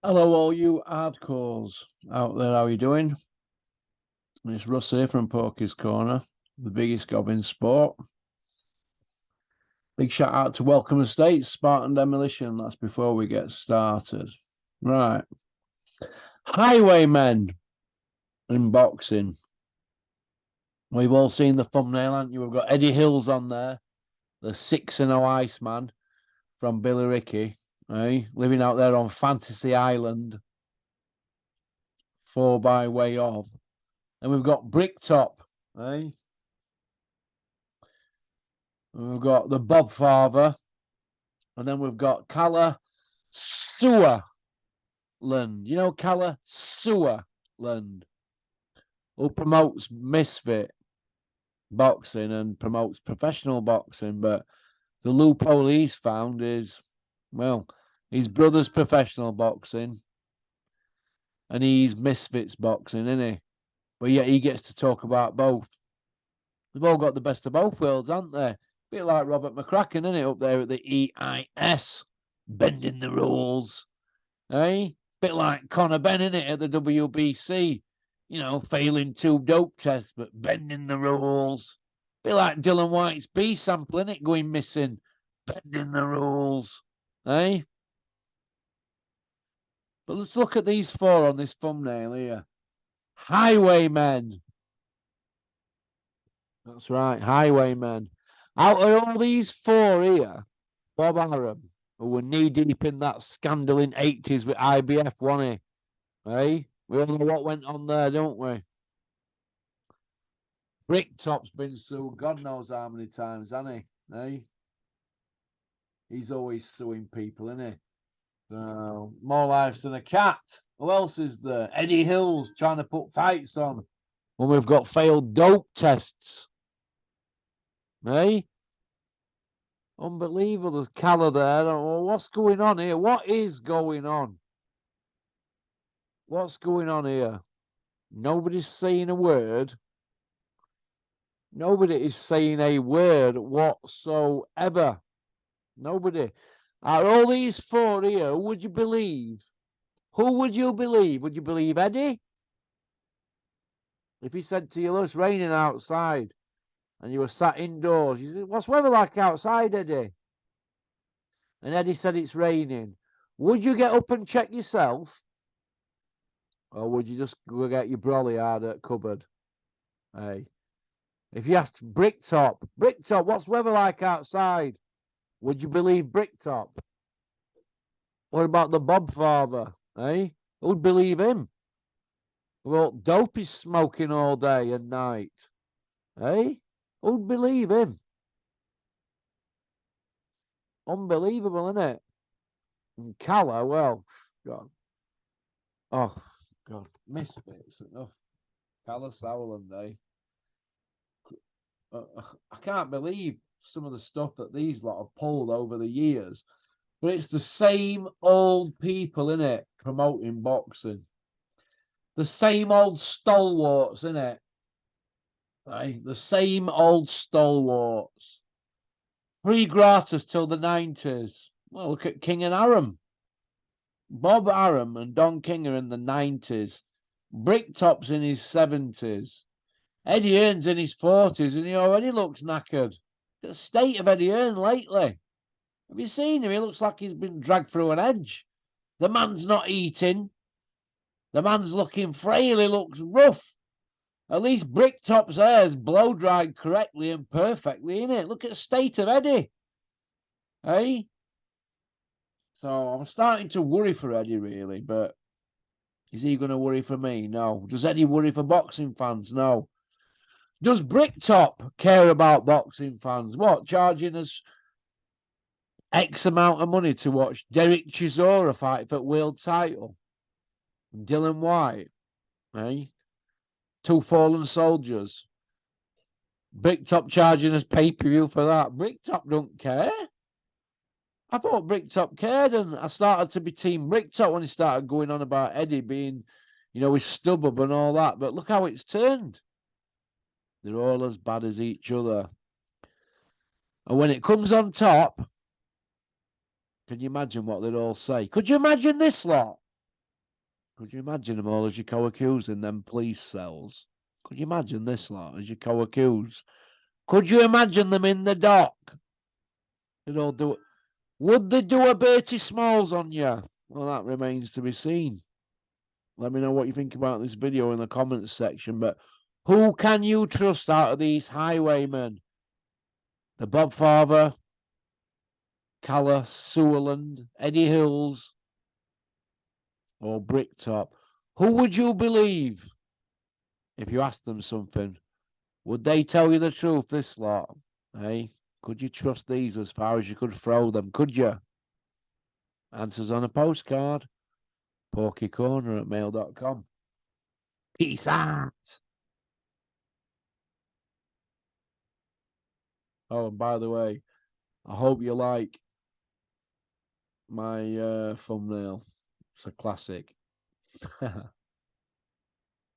Hello, all you hardcores out there. How you doing? It's Russ here from Poker's Corner, the biggest gob in sport. Big shout out to Welcome Estates, Spartan Demolition. That's before we get started. Right. Highwaymen in boxing. We've all seen the thumbnail, haven't you? We've got Eddie Hills on there, the 6-0 Iceman from Billericay, living out there on Fantasy Island, 4 by way of. And we've got Bricktop, eh? We've got the Bob Father, and then we've got Calla Sewerland. You know Calla Sewerland, who promotes Misfit boxing and promotes professional boxing. But the loophole he's found is, well, his brother's professional boxing and he's Misfits boxing, isn't he? But yet he gets to talk about both. They've all got the best of both worlds, haven't they? Bit like Robert McCracken, isn't it, up there at the EIS, bending the rules, eh? Bit like Conor Benn, isn't it, at the WBC, failing 2 dope tests, but bending the rules. Bit like Dylan White's B sample, innit, going missing, bending the rules, eh? But let's look at these 4 on this thumbnail here. Highwaymen. That's right, highwaymen. Out of all these 4 here, Bob Arum, who were knee deep in that scandal in 80s with IBF, wasn't he? Eh? We all know what went on there, don't we? Bricktop's been sued God knows how many times, hasn't he? Eh? He's always suing people, isn't he? More lives than a cat. Who else is there? Eddie Hills trying to put fights on when we've got failed dope tests. Eh? Unbelievable. There's Calla there. What's going on here? What is going on? What's going on here? Nobody's saying a word. Nobody is saying a word whatsoever. Nobody. Out of all these 4 here, who would you believe? Who would you believe? Would you believe Eddie? If he said to you, look, it's raining outside, and you were sat indoors, you said, what's weather like outside, Eddie? And Eddie said it's raining. Would you get up and check yourself? Or would you just go get your brolly out at cupboard? Hey. If you asked Bricktop, what's weather like outside? Would you believe Bricktop? What about the Bob father? Eh? Who'd believe him? Well, dope is smoking all day and night. Eh? Who'd believe him? Unbelievable, isn't it? And Calla, well, God. Oh, God. Misfits enough. Calla Sauerland, eh? I can't believe some of the stuff that these lot have pulled over the years. But it's the same old people, innit, promoting boxing. The same old stalwarts, innit? Right? The same old stalwarts. Free gratis till the 90s. Well, look at King and Aram. Bob Aram and Don King are in the 90s. Bricktop's in his 70s. Eddie Hearn's in his 40s and he already looks knackered. The state of Eddie Hearn lately. Have you seen him? He looks like he's been dragged through an edge. The man's not eating. The man's looking frail. He looks rough. At least Bricktop's hair's blow dried correctly and perfectly, innit? Look at the state of Eddie. Eh? So I'm starting to worry for Eddie, really, but is he going to worry for me? No. Does Eddie worry for boxing fans? No. Does Bricktop care about boxing fans? What, charging us X amount of money to watch Derek Chisora fight for world title? Dylan White, eh? 2 fallen soldiers. Bricktop charging us pay-per-view for that. Bricktop don't care. I thought Bricktop cared, and I started to be team Bricktop when he started going on about Eddie being, his stubborn and all that. But look how it's turned. They're all as bad as each other. And when it comes on top, can you imagine what they'd all say? Could you imagine this lot? Could you imagine them all as your co-accused in them police cells? Could you imagine this lot as your co-accused? Could you imagine them in the dock? You know, would they do a Bertie Smalls on you? Well, that remains to be seen. Let me know what you think about this video in the comments section. But who can you trust out of these highwaymen? The Bob Father, Callas, Sutherland, Eddie Hills, or Bricktop? Who would you believe if you asked them something? Would they tell you the truth, this lot? Hey, could you trust these as far as you could throw them? Could you? Answers on a postcard. porkycorner@mail.com. Peace out. Oh, and by the way, I hope you like my thumbnail. It's a classic.